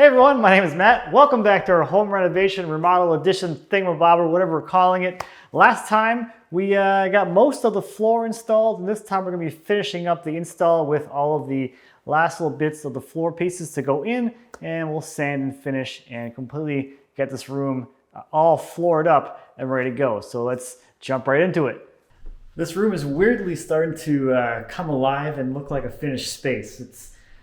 Hey everyone, my name is Matt. Welcome back to our home renovation, remodel, edition, thingamabobber, whatever we're calling it. Last time we got most of the floor installed, and this time we're going to be finishing up the install with all of the last little bits of the floor pieces to go in, and we'll sand and finish and completely get this room all floored up and ready to go. So let's jump right into it. This room is weirdly starting to come alive and look like a finished space.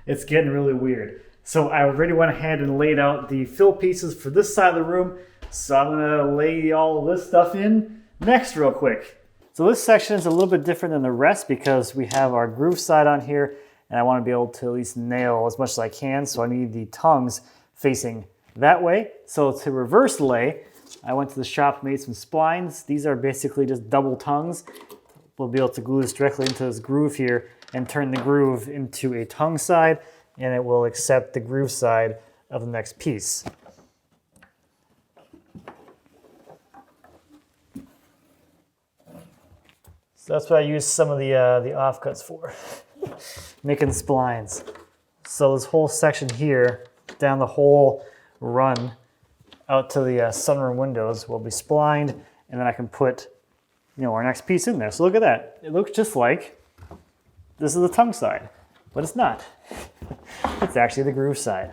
It's getting really weird. So I already went ahead and laid out the fill pieces for this side of the room. So I'm gonna lay all of this stuff in next real quick. So this section is a little bit different than the rest because we have our groove side on here, and I wanna be able to at least nail as much as I can. So I need the tongues facing that way. So to reverse lay, I went to the shop, made some splines. These are basically just double tongues. We'll be able to glue this directly into this groove here and turn the groove into a tongue side, and it will accept the groove side of the next piece. So that's what I use some of the offcuts for, making splines. So this whole section here, down the whole run out to the sunroom windows will be splined, and then I can put our next piece in there. So look at that. It looks just like this is the tongue side, but it's not. It's actually the groove side.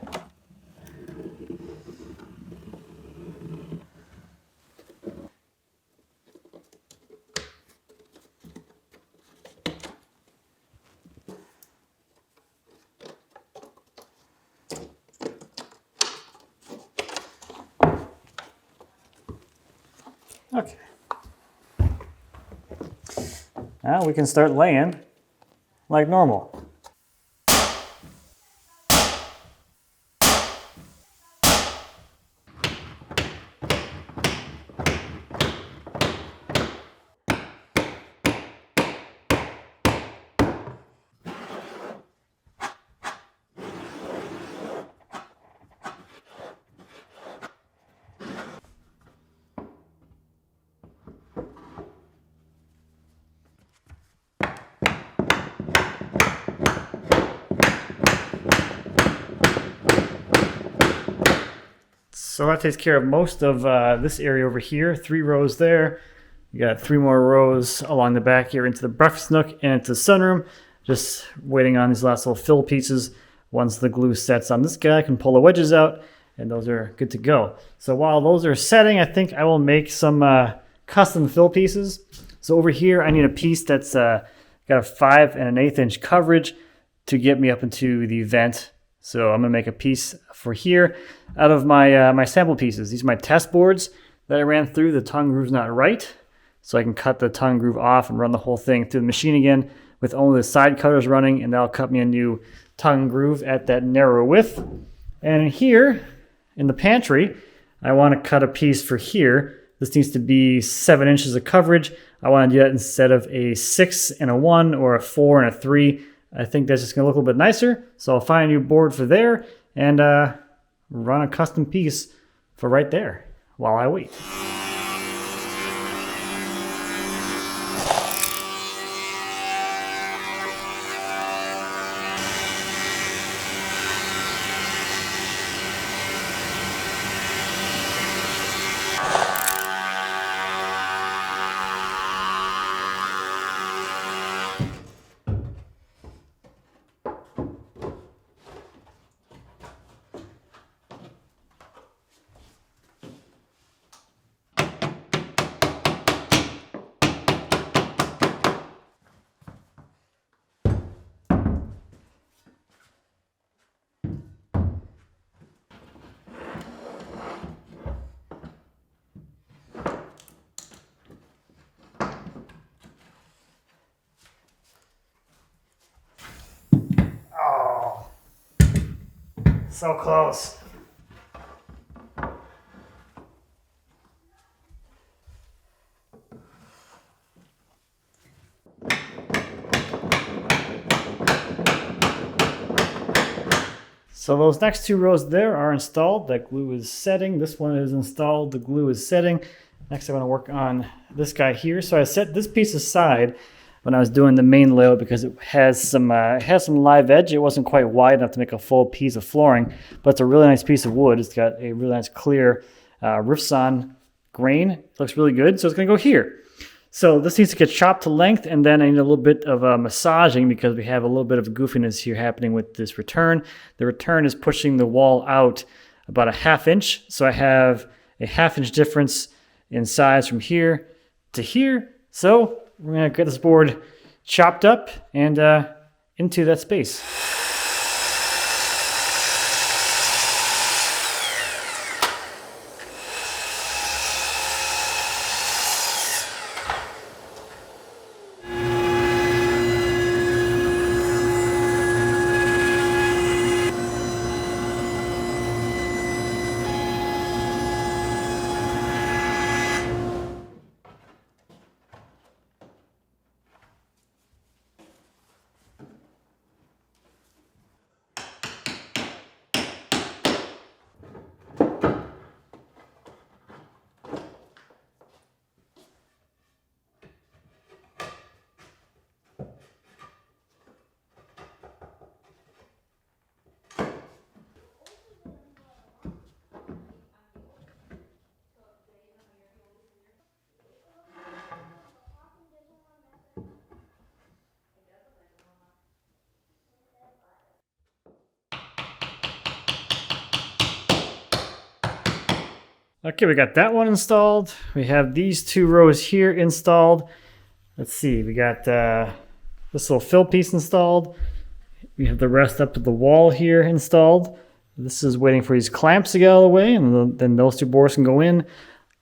Okay. Now we can start laying like normal. So that takes care of most of this area over here. 3 rows there. You got 3 more rows along the back here into the breakfast nook and into the sunroom. Just waiting on these last little fill pieces. Once the glue sets on this guy, I can pull the wedges out, and those are good to go. So while those are setting, I think I will make some custom fill pieces. So over here, I need a piece that's got a 5 1/8 inch coverage to get me up into the vent. So I'm gonna make a piece for here out of my my sample pieces. These are my test boards that I ran through. The tongue groove's not right, so I can cut the tongue groove off and run the whole thing through the machine again with only the side cutters running, and that'll cut me a new tongue groove at that narrow width. And here in the pantry, I want to cut a piece for here. This needs to be 7 inches of coverage. I want to do that instead of a 6 and a 1 or a 4 and a 3. I think that's just going to look a little bit nicer. So I'll find a new board for there and run a custom piece for right there while I wait. So close. So those next 2 rows there are installed. That glue is setting. This one is installed. The glue is setting. Next, I'm going to work on this guy here. So I set this piece aside when I was doing the main layout because it has some live edge. It wasn't quite wide enough to make a full piece of flooring, but it's a really nice piece of wood. It's got a really nice clear Rift-On grain. It looks really good, so it's going to go here. So this needs to get chopped to length, and then I need a little bit of massaging because we have a little bit of goofiness here happening with this return. The return is pushing the wall out about a 1/2 inch, so I have a 1/2 inch difference in size from here to here. So we're going to get this board chopped up and into that space. Okay, we got that one installed. We have these 2 rows here installed. Let's see, we got this little fill piece installed. We have the rest up to the wall here installed. This is waiting for these clamps to get out of the way, and then those 2 boards can go in.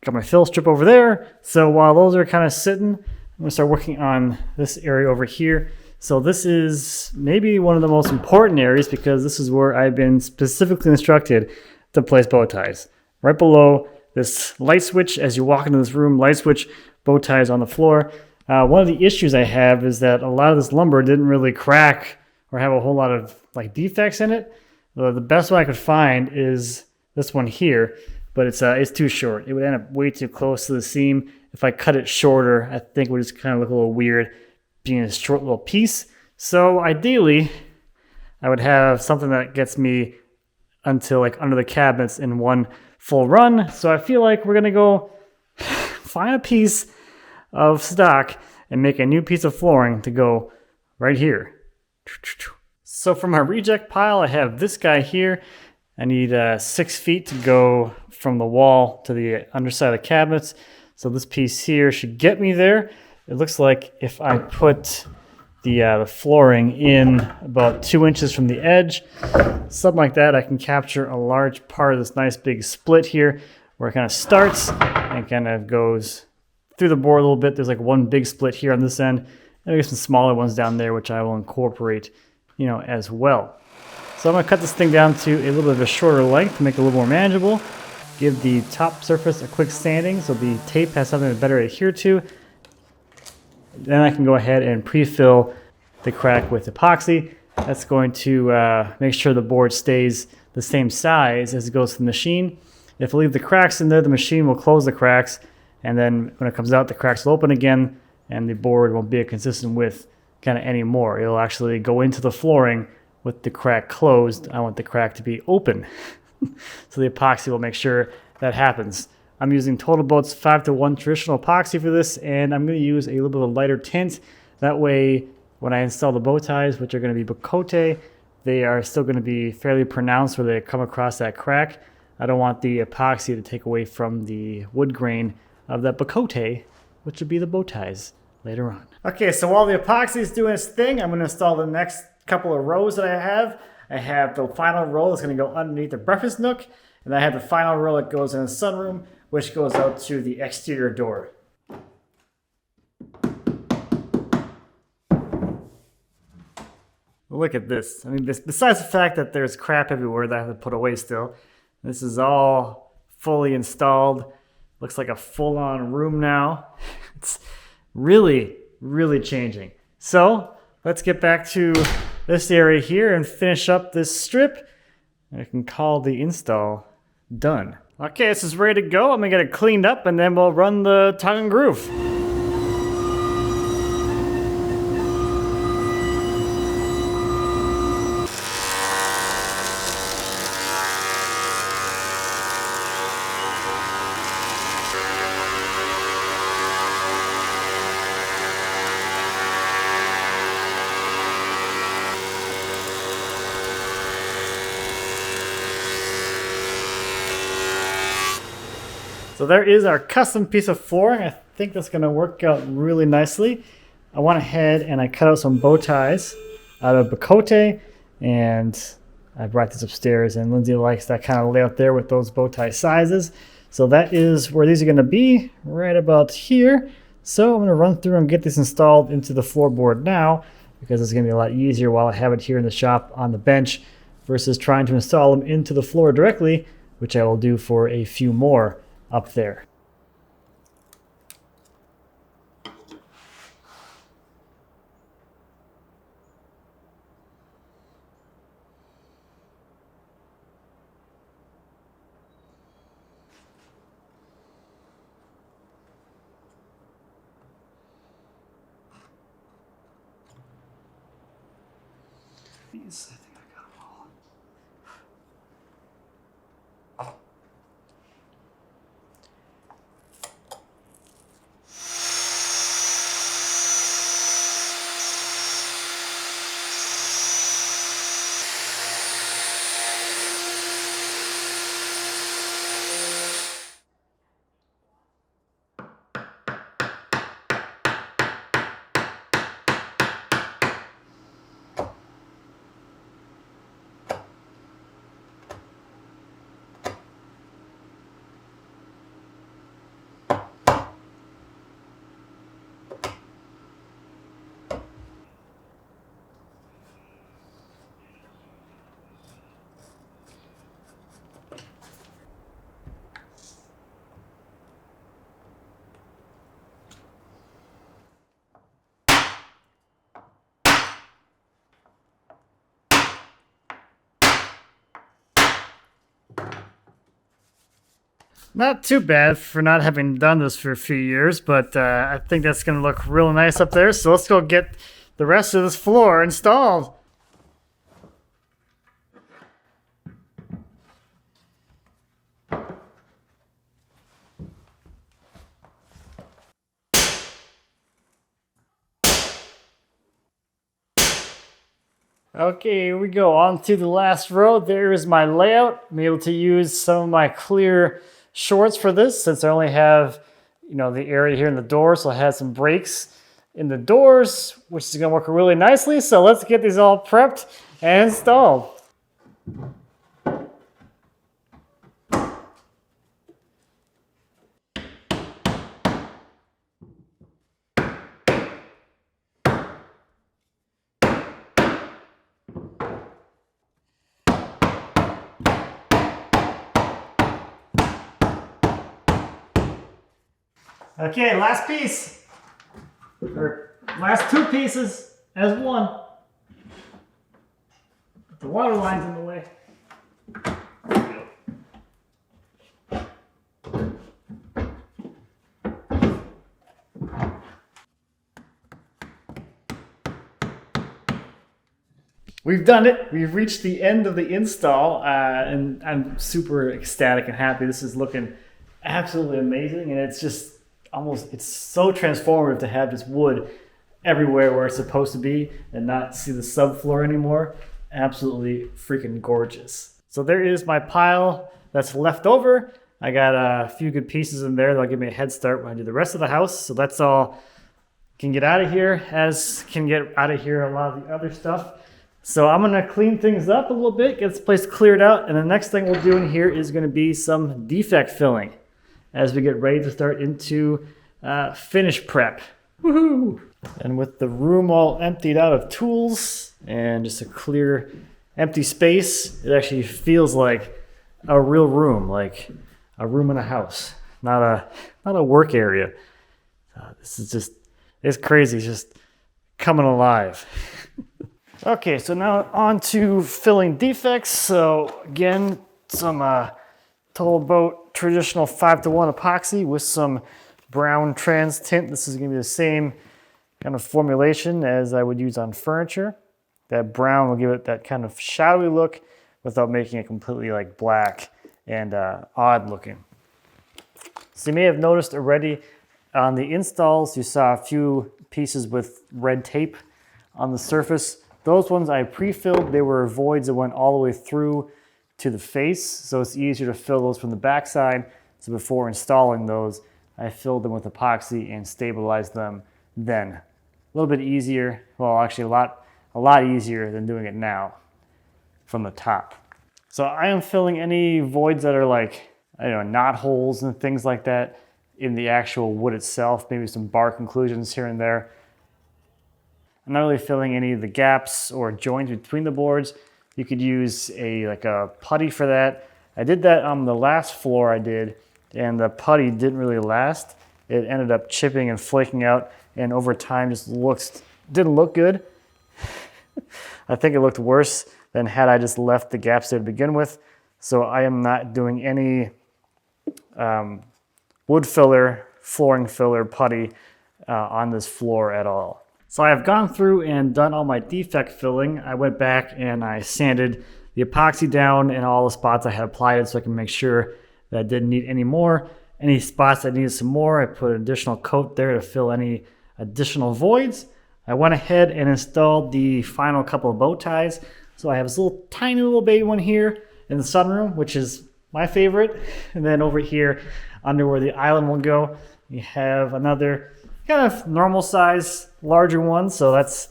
Got my fill strip over there. So while those are kind of sitting, I'm gonna start working on this area over here. So this is maybe one of the most important areas because this is where I've been specifically instructed to place bow ties. Right below this light switch, as you walk into this room, light switch, bow ties on the floor. One of the issues I have is that a lot of this lumber didn't really crack or have a whole lot of like defects in it. The best one I could find is this one here, but it's too short. It would end up way too close to the seam. If I cut it shorter, I think it would just kind of look a little weird being a short little piece. So ideally, I would have something that gets me until like under the cabinets in one full run. So I feel like we're gonna go find a piece of stock and make a new piece of flooring to go right here. So for my reject pile, I have this guy here. I need 6 feet to go from the wall to the underside of the cabinets. So this piece here should get me there. It looks like if I put the flooring in about 2 inches from the edge, something like that, I can capture a large part of this nice big split here where it kind of starts and kind of goes through the board a little bit. There's like one big split here on this end, and there's some smaller ones down there which I will incorporate, as well. So I'm going to cut this thing down to a little bit of a shorter length to make it a little more manageable. Give the top surface a quick sanding so the tape has something to better adhere to. Then I can go ahead and pre-fill the crack with epoxy. That's going to make sure the board stays the same size as it goes to the machine. If I leave the cracks in there, the machine will close the cracks, and then when it comes out, the cracks will open again, and the board won't be a consistent width kind of anymore. It'll actually go into the flooring with the crack closed. I want the crack to be open. So the epoxy will make sure that happens. I'm using Total Boat's 5:1 traditional epoxy for this, and I'm going to use a little bit of a lighter tint. That way, when I install the bow ties, which are going to be Bacote, they are still going to be fairly pronounced where they come across that crack. I don't want the epoxy to take away from the wood grain of that Bacote, which would be the bow ties later on. Okay, so while the epoxy is doing its thing, I'm going to install the next couple of rows that I have. I have the final row that's going to go underneath the breakfast nook, and I have the final row that goes in the sunroom, which goes out to the exterior door. Look at this. I mean, besides the fact that there's crap everywhere that I have to put away still, this is all fully installed. Looks like a full-on room now. It's really, really changing. So let's get back to this area here and finish up this strip. I can call the install done. Okay, this is ready to go. I'm gonna get it cleaned up and then we'll run the tongue and groove. So there is our custom piece of flooring. I think that's going to work out really nicely. I went ahead and I cut out some bow ties out of Bacote, and I brought this upstairs, and Lindsay likes that kind of layout there with those bow tie sizes. So that is where these are going to be, right about here. So I'm going to run through and get this installed into the floorboard now, because it's going to be a lot easier while I have it here in the shop on the bench versus trying to install them into the floor directly, which I will do for a few more up there. These, I think I got them all. Not too bad for not having done this for a few years, but I think that's going to look really nice up there. So let's go get the rest of this floor installed. Okay, here we go. On to the last row. There is my layout. I'm able to use some of my clear shorts for this, since I only have, the area here in the door, so I had some breaks in the doors, which is going to work really nicely. So let's get these all prepped and installed. Okay, last piece, or last two pieces as one. The water line's in the way. There we go. We've done it. We've reached the end of the install, and I'm super ecstatic and happy. This is looking absolutely amazing, and it's just it's so transformative to have this wood everywhere where it's supposed to be and not see the subfloor anymore. Absolutely freaking gorgeous. So there is my pile that's left over. I got a few good pieces in there that'll give me a head start when I do the rest of the house. So that's all can get out of here, as can get out of here a lot of the other stuff. So I'm gonna clean things up a little bit, get this place cleared out, and the next thing we'll do in here is gonna be some defect filling as we get ready to start into finish prep. Woohoo! And with the room all emptied out of tools and just a clear empty space, it actually feels like a real room, like a room in a house, not a work area. This is just, it's crazy, it's just coming alive. Okay, so now on to filling defects. So again, some Total Boat traditional 5:1 epoxy with some brown trans tint. This is going to be the same kind of formulation as I would use on furniture. That brown will give it that kind of shadowy look without making it completely like black and odd looking. So you may have noticed already on the installs, you saw a few pieces with red tape on the surface. Those ones I pre-filled. They were voids that went all the way through to the face, so it's easier to fill those from the backside. So before installing those, I filled them with epoxy and stabilized them then. A little bit easier, well actually a lot easier than doing it now from the top. So I am filling any voids that are like, I don't know, knot holes and things like that in the actual wood itself, maybe some bark inclusions here and there. I'm not really filling any of the gaps or joints between the boards. You could use like a putty for that. I did that on the last floor I did, and the putty didn't really last. It ended up chipping and flaking out, and over time just didn't look good. I think it looked worse than had I just left the gaps there to begin with. So I am not doing any wood filler, flooring filler, putty on this floor at all. So I have gone through and done all my defect filling. I went back and I sanded the epoxy down in all the spots I had applied it so I can make sure that I didn't need any more. Any spots that needed some more, I put an additional coat there to fill any additional voids. I went ahead and installed the final couple of bow ties. So I have this little tiny little baby one here in the sunroom, which is my favorite. And then over here under where the island will go, you have another kind of normal size, larger one. So that's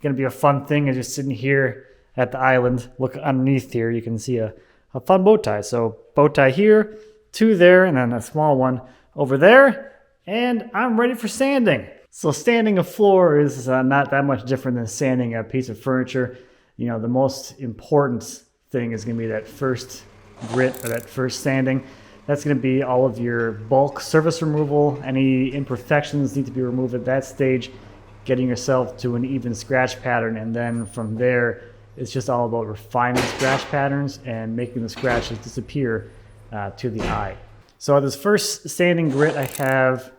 going to be a fun thing as you're sitting here at the island. Look underneath here, you can see a fun bow tie. So bow tie here, two there, and then a small one over there. And I'm ready for sanding. So sanding a floor is not that much different than sanding a piece of furniture. You know, the most important thing is going to be that first grit or that first sanding. That's going to be all of your bulk surface removal. Any imperfections need to be removed at that stage, getting yourself to an even scratch pattern. And then from there, it's just all about refining scratch patterns and making the scratches disappear to the eye. So at this first sanding grit, I have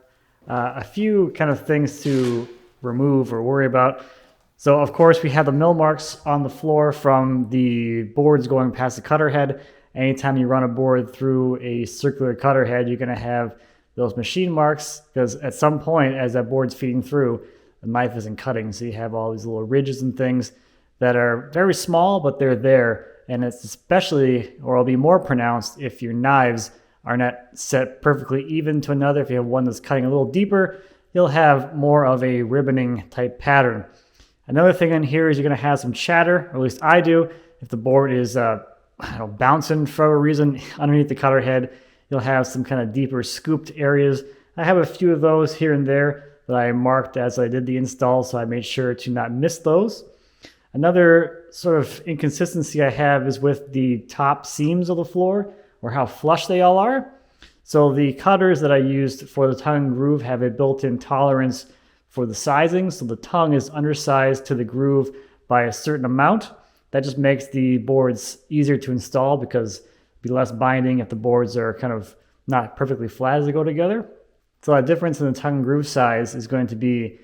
a few kind of things to remove or worry about. So of course we have the mill marks on the floor from the boards going past the cutter head. Anytime you run a board through a circular cutter head, you're going to have those machine marks because at some point as that board's feeding through, the knife isn't cutting. So you have all these little ridges and things that are very small, but they're there. And it's especially, or it'll be more pronounced if your knives are not set perfectly even to another. If you have one that's cutting a little deeper, you'll have more of a ribboning type pattern. Another thing in here is you're going to have some chatter, or at least I do. If the board is bouncing for a reason underneath the cutter head, you'll have some kind of deeper scooped areas. I have a few of those here and there that I marked as I did the install, so I made sure to not miss those. Another sort of inconsistency I have is with the top seams of the floor, or how flush they all are. So the cutters that I used for the tongue and groove have a built-in tolerance for the sizing. So the tongue is undersized to the groove by a certain amount. That just makes the boards easier to install because it'll be less binding if the boards are kind of not perfectly flat as they go together. So that difference in the tongue and groove size is going to be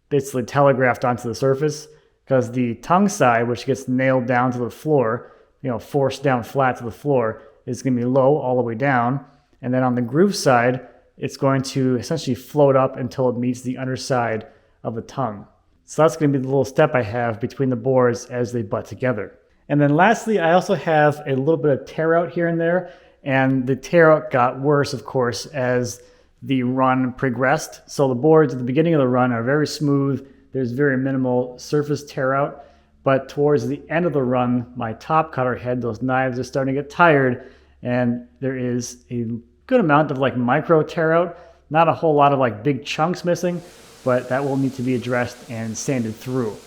basically telegraphed onto the surface because the tongue side, which gets nailed down to the floor, forced down flat to the floor, is going to be low all the way down. And then on the groove side, it's going to essentially float up until it meets the underside of the tongue. So that's going to be the little step I have between the boards as they butt together. And then lastly, I also have a little bit of tear out here and there. And the tear out got worse, of course, as the run progressed. So the boards at the beginning of the run are very smooth. There's very minimal surface tear out. But towards the end of the run, my top cutter head, those knives are starting to get tired, and there is a good amount of like micro tear out. Not a whole lot of like big chunks missing, but that will need to be addressed and sanded through.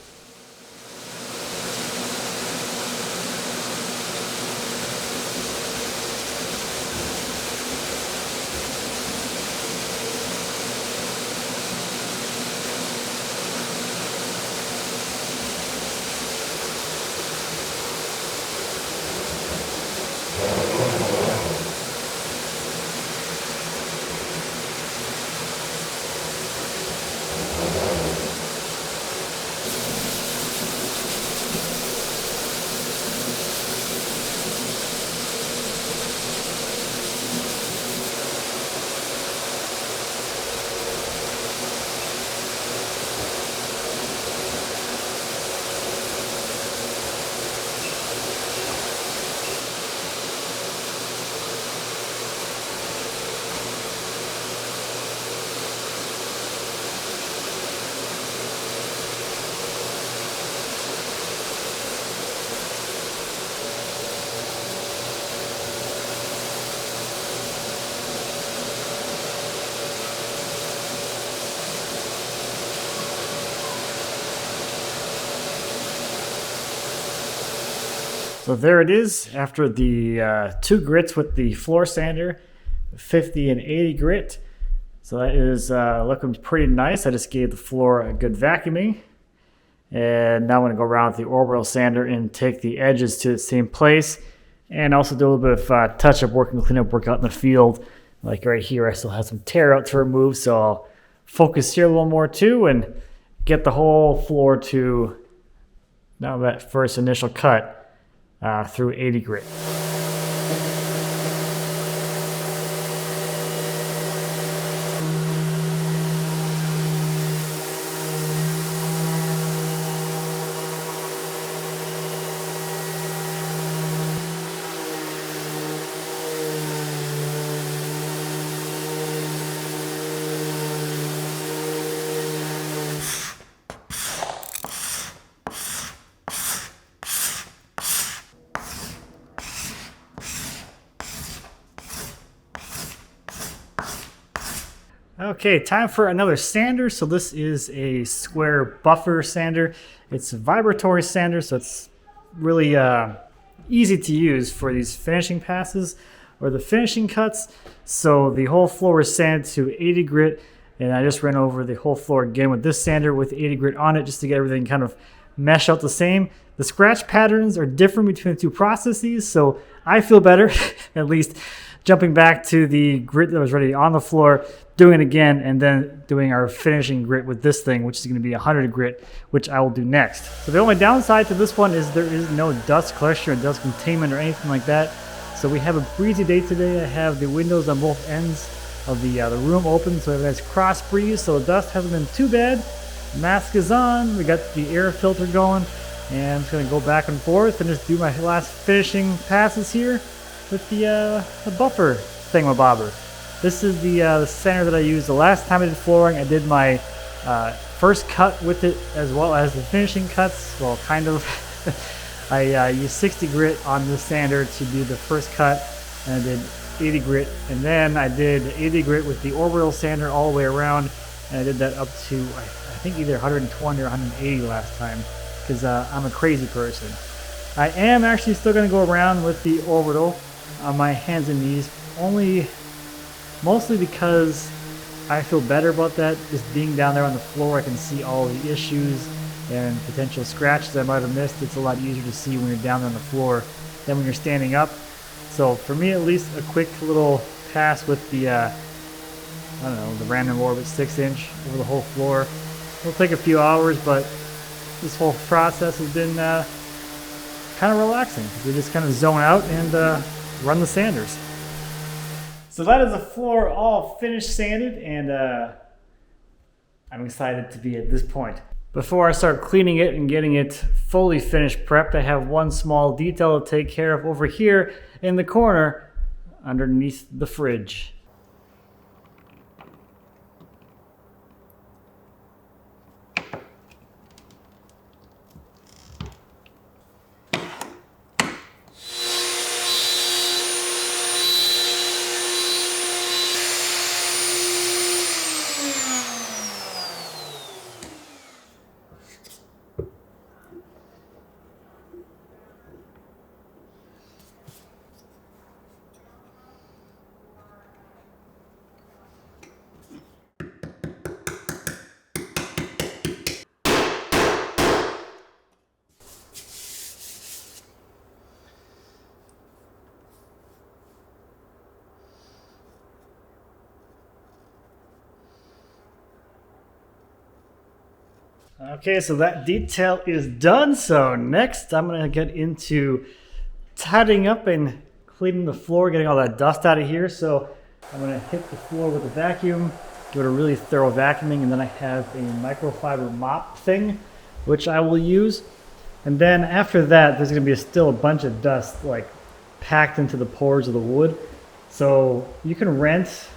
So there it is after the 2 grits with the floor sander, 50 and 80 grit. So that is looking pretty nice. I just gave the floor a good vacuuming. And now I'm going to go around with the orbital sander and take the edges to the same place. And also do a little bit of touch-up work and cleanup work out in the field. Like right here, I still have some tear out to remove. So I'll focus here a little more too and get the whole floor to now that first initial cut through 80 grit. Okay, time for another sander. So this is a square buffer sander. It's a vibratory sander, so it's really easy to use for these finishing passes or the finishing cuts. So the whole floor is sanded to 80 grit, and I just ran over the whole floor again with this sander with 80 grit on it just to get everything kind of mesh out the same. The scratch patterns are different between the two processes, so I feel better, at least jumping back to the grit that was already on the floor, doing it again, and then doing our finishing grit with this thing, which is going to be 100 grit, which I will do next. So the only downside to this one is there is no dust collection or dust containment or anything like that. So we have a breezy day today. I have the windows on both ends of the room open, so we have a nice cross breeze, so the dust hasn't been too bad. Mask is on, we got the air filter going, and I'm just going to go back and forth and just do my last finishing passes here with the buffer thingamabobber. This is the sander that I used the last time I did flooring. I did my first cut with it as well as the finishing cuts. Well, kind of. I used 60 grit on this sander to do the first cut, and I did 80 grit, and then I did 80 grit with the orbital sander all the way around, and I did that up to I think either 120 or 180 last time, because I'm a crazy person. I am actually still going to go around with the orbital on my hands and knees, mostly because I feel better about that. Just being down there on the floor, I can see all the issues and potential scratches I might have missed. It's a lot easier to see when you're down on the floor than when you're standing up. So for me, at least, a quick little pass with the I don't know, the random orbit 6-inch over the whole floor. It'll take a few hours, but this whole process has been kind of relaxing. We just kind of zone out and run the sanders. So that is the floor all finished sanded, and I'm excited to be at this point. Before I start cleaning it and getting it fully finished prepped, I have one small detail to take care of over here in the corner underneath the fridge. Okay, so that detail is done. So next I'm going to get into tidying up and cleaning the floor, getting all that dust out of here. So I'm going to hit the floor with a vacuum, give it a really thorough vacuuming, and then I have a microfiber mop thing, which I will use. And then after that, there's going to be still a bunch of dust like packed into the pores of the wood. So you can rent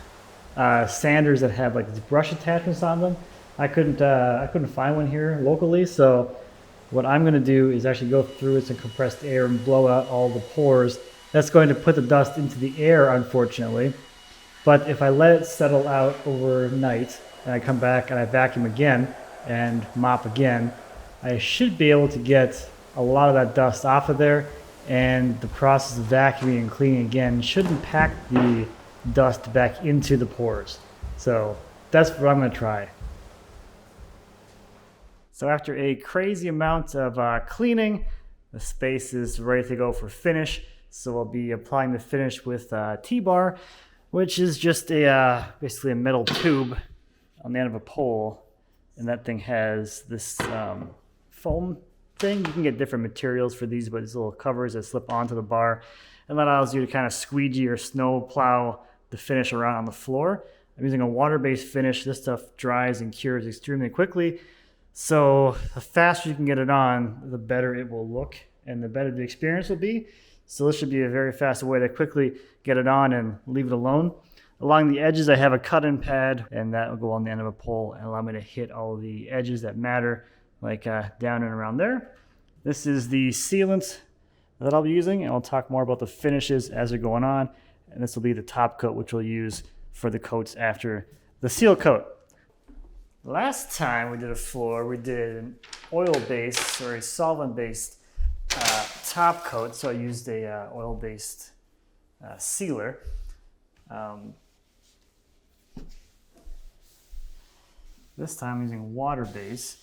sanders that have like these brush attachments on them. I couldn't find one here locally, so what I'm going to do is actually go through with some compressed air and blow out all the pores. That's going to put the dust into the air, unfortunately. But if I let it settle out overnight and I come back and I vacuum again and mop again, I should be able to get a lot of that dust off of there and the process of vacuuming and cleaning again shouldn't pack the dust back into the pores. So that's what I'm going to try. So after a crazy amount of cleaning, the space is ready to go for finish. So I'll be applying the finish with T-bar, which is just basically a metal tube on the end of a pole, and that thing has this foam thing. You can get different materials for these, but these little covers that slip onto the bar, and that allows you to kind of squeegee or snow plow the finish around on the floor. I'm using a water-based finish. This stuff dries and cures extremely quickly, so the faster you can get it on, the better it will look and the better the experience will be. So this should be a very fast way to quickly get it on and leave it alone. Along the edges, I have a cut-in pad, and that will go on the end of a pole and allow me to hit all the edges that matter, like down and around there. This is the sealant that I'll be using, and I'll talk more about the finishes as they're going on. And this will be the top coat, which we'll use for the coats after the seal coat. Last time we did a floor, we did an oil-based or a solvent-based top coat, so I used a oil-based sealer. This time I'm using water-based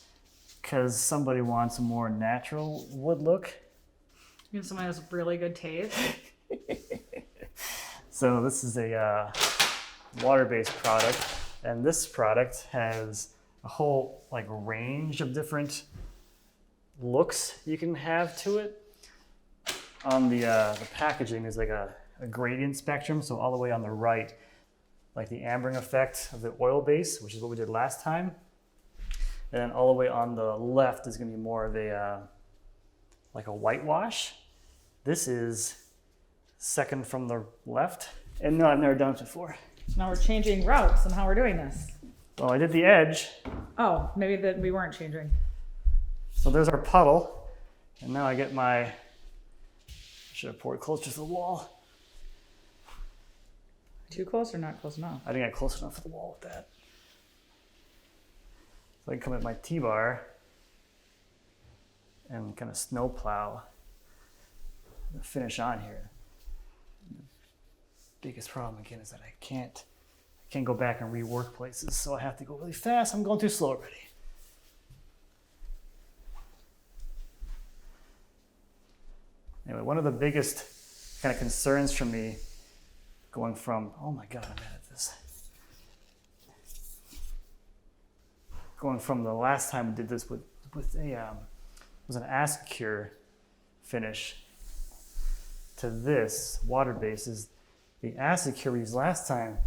because somebody wants a more natural wood look. You know, someone has really good taste. So this is a water-based product, and this product has a whole range of different looks you can have to it. On the packaging is like a gradient spectrum, so all the way on the right, like the ambering effect of the oil base, which is what we did last time, and then all the way on the left is going to be more of a like a whitewash. This is second from the left, and no, I've never done it before. Now we're changing routes and how we're doing this. Well, I did the edge. Oh, maybe that we weren't changing. So there's our puddle, and now I get my, I should have poured closer to the wall. Too close or not close enough? I didn't get close enough to the wall with that. So I can come at my T-bar and kind of snow plow the finish on here. The biggest problem again is that I can't go back and rework places, so I have to go really fast. I'm going too slow already. Anyway, one of the biggest kind of concerns for me going from, oh my God, I'm mad at this. Going from the last time we did this with a, was an acid cure finish to this water base is the acid cure we used last time.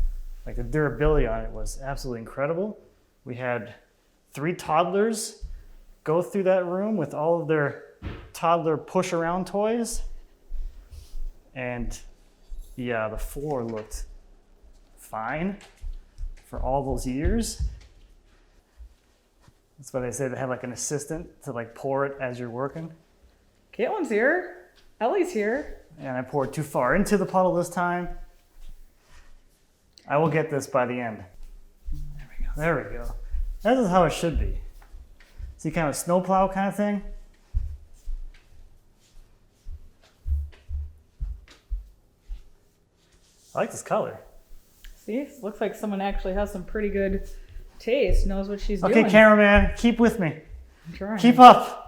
Like the durability on it was absolutely incredible. We had 3 toddlers go through that room with all of their toddler push around toys, and yeah, the floor looked fine for all those years. That's why they say they have like an assistant to like pour it as you're working. Caitlin's here. Ellie's here. And I poured too far into the puddle this time. I will get this by the end. There we go. There we go. That is how it should be. See, kind of snowplow kind of thing. I like this color. See, looks like someone actually has some pretty good taste, knows what she's doing. Okay, cameraman, keep with me. I'm trying. Keep up.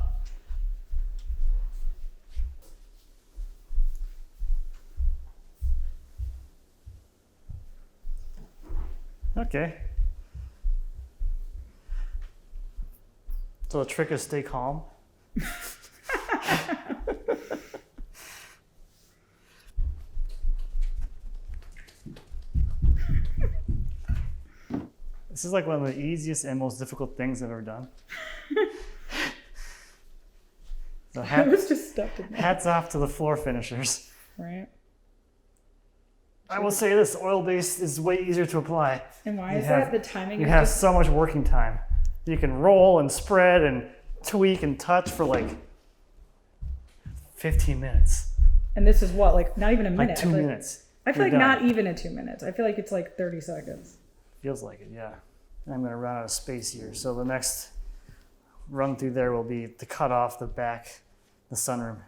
Okay. So the trick is stay calm. This is like one of the easiest and most difficult things I've ever done. So I was just stuck in there. Hats off to the floor finishers. Right. I will say this, oil-based is way easier to apply. And why is that? The timing You is have just... so much working time. You can roll and spread and tweak and touch for like 15 minutes. And this is what, like not even a minute? Like 2 minutes. I feel like You're not done. even a 2 minutes. I feel like it's like 30 seconds. Feels like it, yeah. And I'm gonna run out of space here. So the next run through there will be to cut off the back, the sunroom.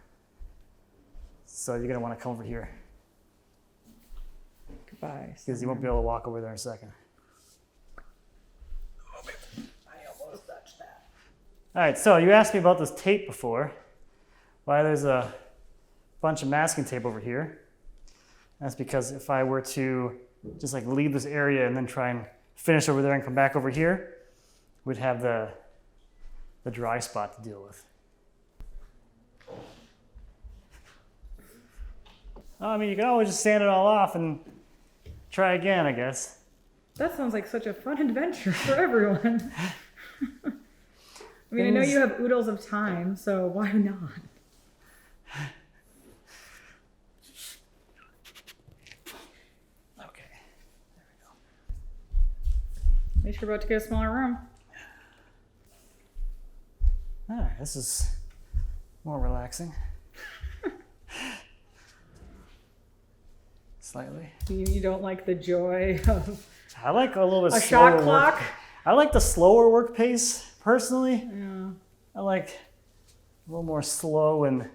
So you're gonna want to come over here Goodbye. because you won't be able to walk over there in a second. I almost touched that. All right, so you asked me about this tape before. Why there's a bunch of masking tape over here. That's because if I were to just like leave this area and then try and finish over there and come back over here, we'd have the dry spot to deal with. I mean, you can always just sand it all off and try again, I guess. That sounds like such a fun adventure for everyone. I mean, I know you have oodles of time, so why not? Okay, there we go. At least you're about to get a smaller room. All right, this is more relaxing. Slightly. You don't like the joy of I like a little bit a slower shot clock? work. I like the slower work pace, personally. Yeah. I like a little more slow and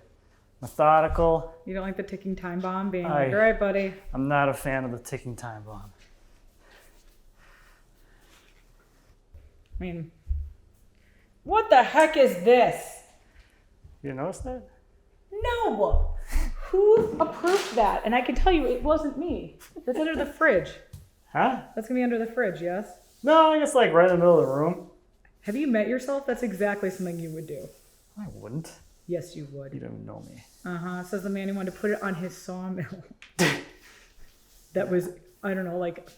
methodical. You don't like the ticking time bomb being I- like, all right, buddy. I'm not a fan of the ticking time bomb. I mean, what the heck is this? You notice that? No! Who approved that? And I can tell you it wasn't me. That's under the fridge. Huh? That's gonna be under the fridge, yes? No, I guess like right in the middle of the room. Have you met yourself? That's exactly something you would do. I wouldn't. Yes, you You would. don't even know me. Uh-huh. Says the man who wanted to put it on his sawmill. That was, I don't know, like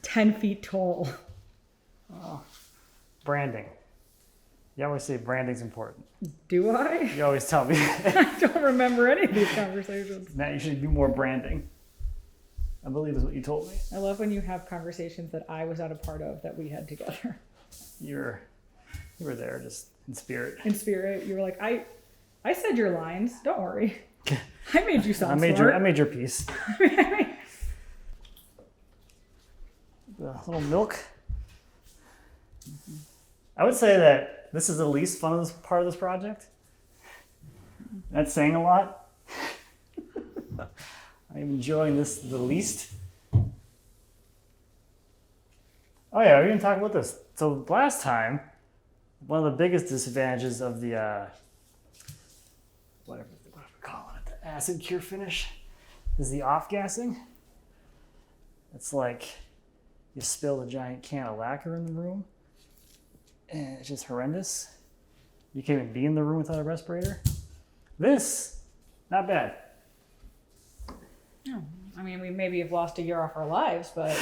10 feet tall. Branding. You always say branding's important. Do I? You always tell me. I don't remember any of these conversations. Matt, you should do more branding. I believe is what you told me. I love when you have conversations that I was not a part of that we had together. You were there just in spirit. In spirit, you were like, I said your lines. Don't worry. I made you sound I made smart. your piece. The little milk. I would say that this is the least fun of this part of this project. That's saying a lot. I'm enjoying this the least. Oh yeah, we didn't talk about this. So last time, one of the biggest disadvantages of the whatever we're calling it, the acid cure finish, is the off-gassing. It's like you spilled a giant can of lacquer in the room, and it's just horrendous. You can't even be in the room without a respirator. This, not bad. No, I mean, we maybe have lost a year off our lives, but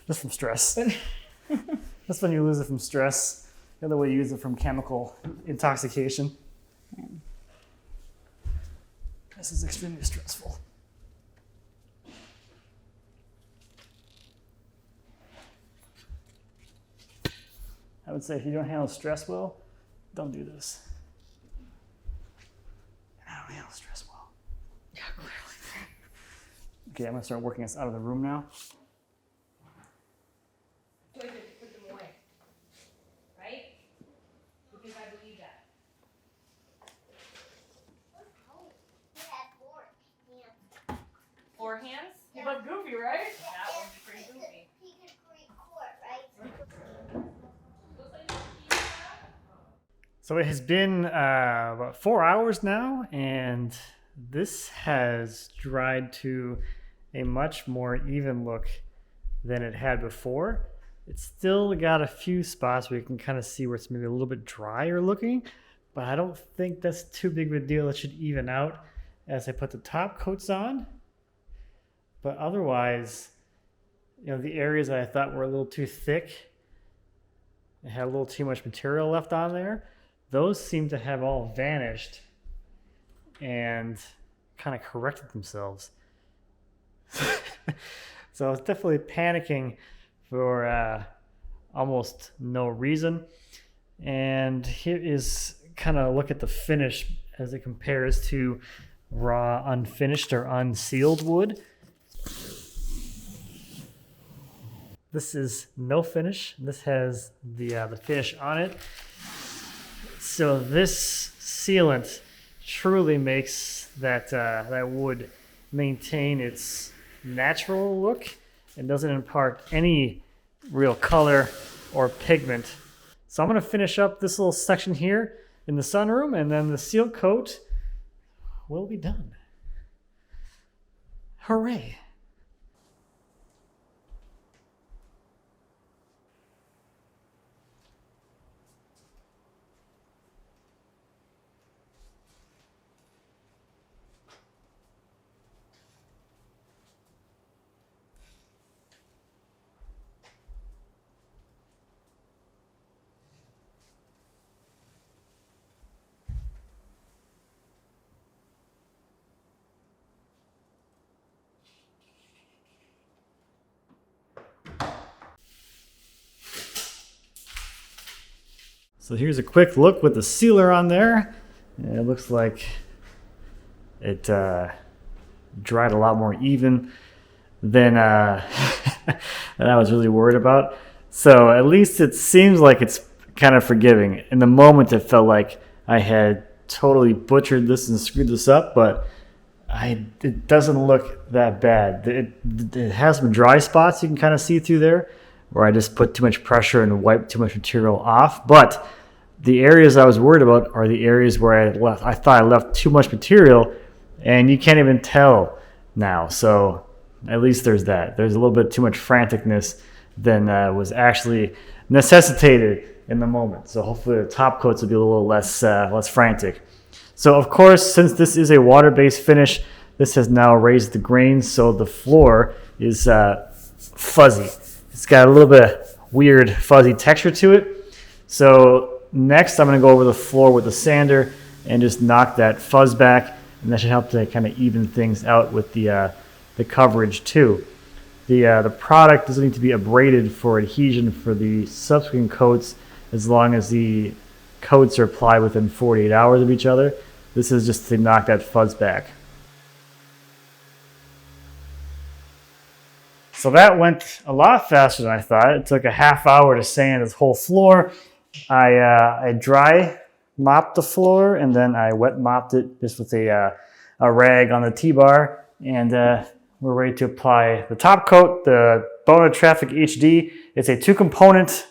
Just from stress. That's when you lose it from stress. The other way you use it from chemical intoxication. This is extremely stressful. I would say if you don't handle stress well, don't do this. And I don't handle stress well. yeah, clearly. Okay, I'm gonna start working us out of the room now. Put them away, right? Because I believe that. Four hands? You look goofy, right? That would be pretty goofy. Looks like you have. So it has been about 4 hours now, and this has dried to a much more even look than it had before. It's still got a few spots where you can kind of see where it's maybe a little bit drier looking, but I don't think that's too big of a deal. It should even out as I put the top coats on. But otherwise, you know, the areas that I thought were a little too thick, it had a little too much material left on there, those seem to have all vanished and kind of corrected themselves. So I was definitely panicking for almost no reason. And here is kind of a look at the finish as it compares to raw, unfinished, or unsealed wood. This is no finish. This has the finish on it. So this sealant truly makes that wood maintain its natural look and doesn't impart any real color or pigment. So I'm going to finish up this little section here in the sunroom, and then the seal coat will be done. Hooray! So here's a quick look with the sealer on there. And it looks like it dried a lot more even than than I was really worried about. So at least it seems like it's kind of forgiving. In the moment, it felt like I had totally butchered this and screwed this up, but it doesn't look that bad. It has some dry spots you can kind of see through there, where I just put too much pressure and wiped too much material off. But the areas I was worried about are the areas where I thought I left too much material, and you can't even tell now. So at least there's that. There's a little bit too much franticness than was actually necessitated in the moment. So hopefully the top coats will be a little less frantic. So of course, since this is a water-based finish, this has now raised the grain, so the floor is fuzzy. It's got a little bit of weird fuzzy texture to it. So next I'm going to go over the floor with the sander and just knock that fuzz back, and that should help to kind of even things out with the coverage too. The product doesn't need to be abraded for adhesion for the subsequent coats, as long as the coats are applied within 48 hours of each other. This is just to knock that fuzz back. So that went a lot faster than I thought. It took a half hour to sand this whole floor. I dry mopped the floor, and then I wet mopped it just with a rag on the T-bar, and we're ready to apply the top coat, the Bona Traffic HD. It's a 2-component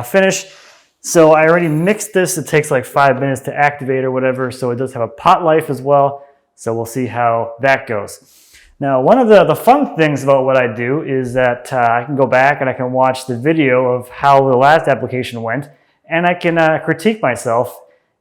finish. So I already mixed this. It takes like 5 minutes to activate or whatever, so it does have a pot life as well. So we'll see how that goes. Now, one of the fun things about what I do is that I can go back and I can watch the video of how the last application went, and I can critique myself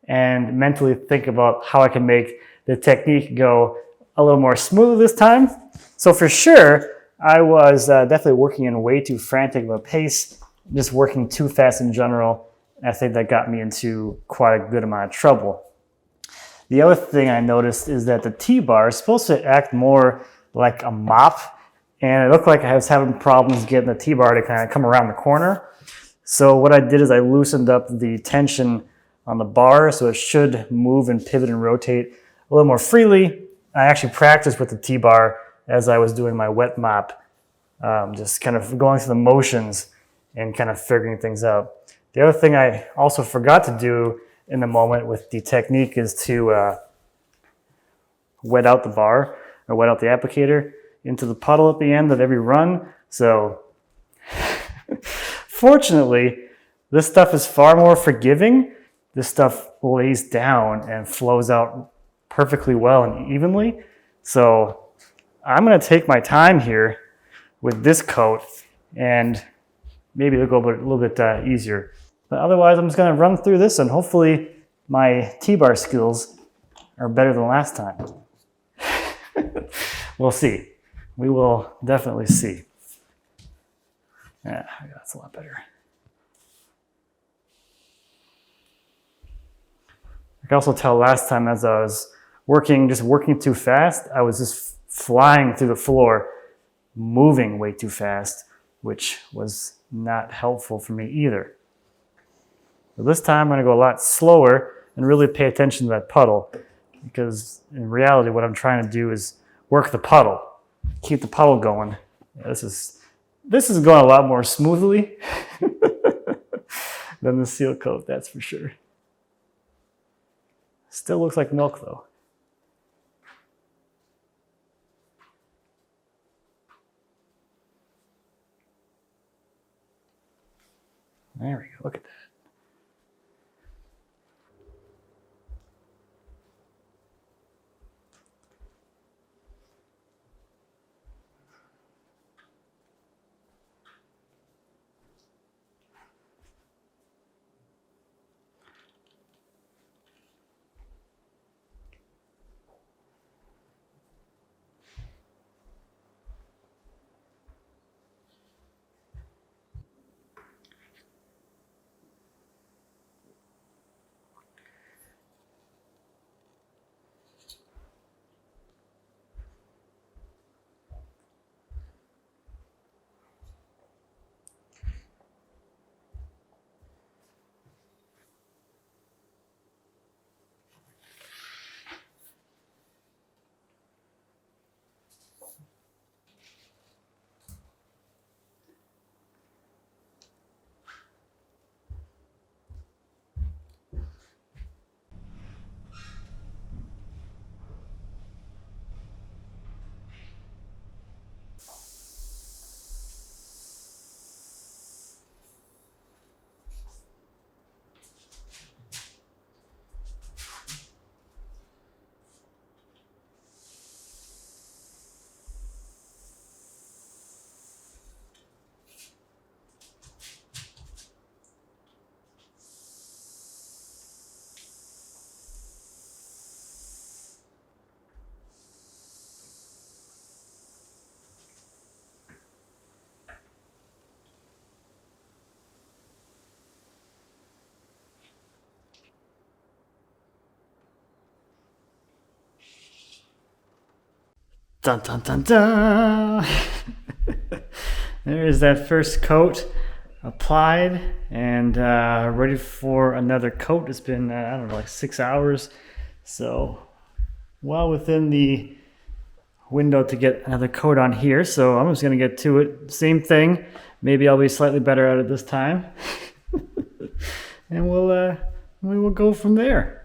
and mentally think about how I can make the technique go a little more smooth this time. So for sure, I was definitely working in way too frantic of a pace, just working too fast in general. I think that got me into quite a good amount of trouble. The other thing I noticed is that the T-bar is supposed to act more like a mop, and it looked like I was having problems getting the T-bar to kind of come around the corner. So what I did is I loosened up the tension on the bar, so it should move and pivot and rotate a little more freely. I actually practiced with the T-bar as I was doing my wet mop, just kind of going through the motions and kind of figuring things out. The other thing I also forgot to do in the moment with the technique is to wet out the bar, or wet out the applicator into the puddle at the end of every run. So fortunately, this stuff is far more forgiving. This stuff lays down and flows out perfectly well and evenly. So I'm going to take my time here with this coat, and maybe it'll go a little bit easier. But otherwise, I'm just going to run through this, and hopefully my T-bar skills are better than last time. We'll see. We will definitely see. Yeah, that's a lot better. I can also tell last time as I was working too fast, I was just flying through the floor, moving way too fast, which was not helpful for me either. But this time I'm going to go a lot slower and really pay attention to that puddle, because in reality what I'm trying to do is work the puddle, keep the puddle going. Yeah, this is going a lot more smoothly than the seal coat, that's for sure. Still looks like milk though. There we go. Look at that. Dun dun dun dun! There's that first coat applied and ready for another coat. It's been, I don't know, like 6 hours. So, well within the window to get another coat on here. So I'm just going to get to it. Same thing. Maybe I'll be slightly better at it this time. And we will go from there.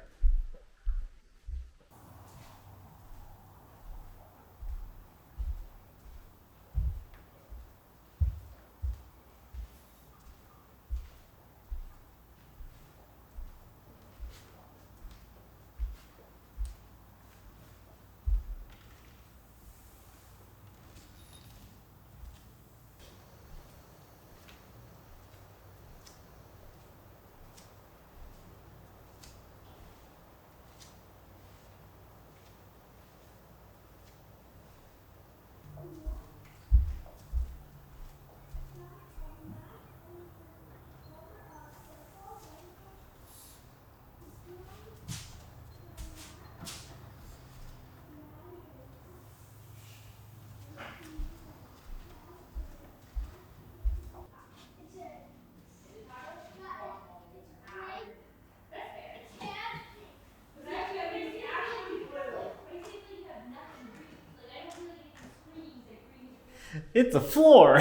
It's a floor.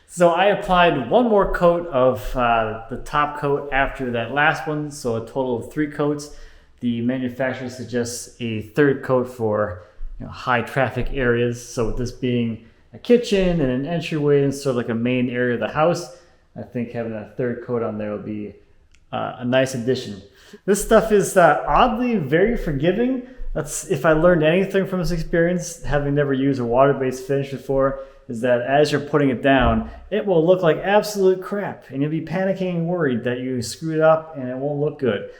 So I applied one more coat of the top coat after that last one, so a total of 3 coats. The manufacturer suggests a third coat for high traffic areas. So with this being a kitchen and an entryway and sort of like a main area of the house, I think having a third coat on there will be a nice addition. This stuff is oddly very forgiving. That's if I learned anything from this experience, having never used a water-based finish before, is that as you're putting it down, it will look like absolute crap, and you'll be panicking and worried that you screwed up and it won't look good.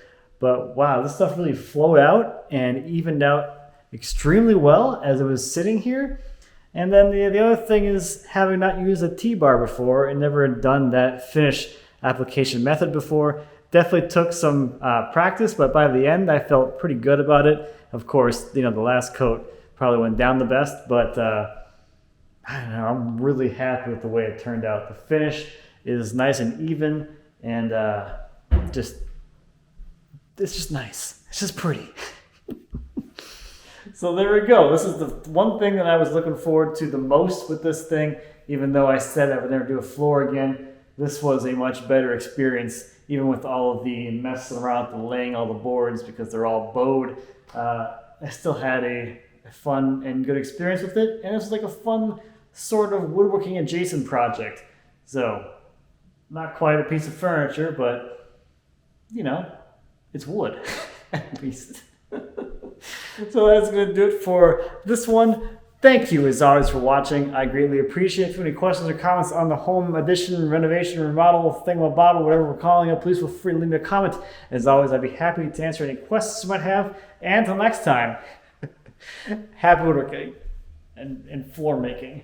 But wow, this stuff really flowed out and evened out extremely well as it was sitting here. And then the other thing is, having not used a T-bar before and never done that finish application method before, definitely took some practice, but by the end I felt pretty good about it. Of course, the last coat probably went down the best, but I don't know, I'm really happy with the way it turned out. The finish is nice and even, and it's just nice. It's just pretty. So there we go. This is the one thing that I was looking forward to the most with this thing. Even though I said I would never do a floor again, this was a much better experience, even with all of the messing around with laying all the boards because they're all bowed. I still had a fun and good experience with it, and it was like a fun sort of woodworking adjacent project. So Not quite a piece of furniture, but you know, it's wood at least. So that's going to do it for this one. Thank you as always for watching. I greatly appreciate it. If you have any questions or comments on the home addition, renovation, remodel, thingamabobble, whatever we're calling it, please feel free to leave me a comment. As always, I'd be happy to answer any questions you might have. And until next time, happy woodworking and floor making.